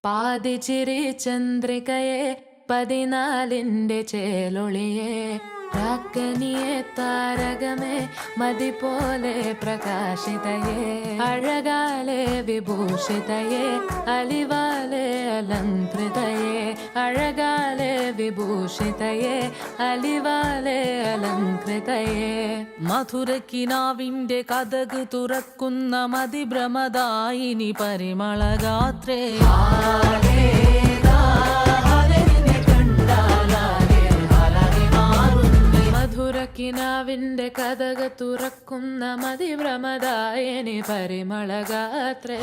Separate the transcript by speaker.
Speaker 1: പാതിച്ചിരി ചന്ദ്രികയെ 14ന്റെ ചേലൊളിയെ രാക്കനിയെ താരകമേ മതി പോലെ പ്രകാശിതയെ അഴകാലെ വിഭൂഷിതയെ അലിവാലെ അലങ്കൃതയെ അഴകാലെ വിഭൂഷിതയെ അലിവാലെ അലങ്കൃതയെ
Speaker 2: മധുരക്കിനാവിന്റെ കഥക് തുറക്കുന്ന മതിഭ്രമദായിനി പരിമളഗാത്രേ
Speaker 1: മധുരക്കിനാവിന്റെ കഥക് തുറക്കുന്ന മതിഭ്രമദായിനി പരിമളഗാത്രേ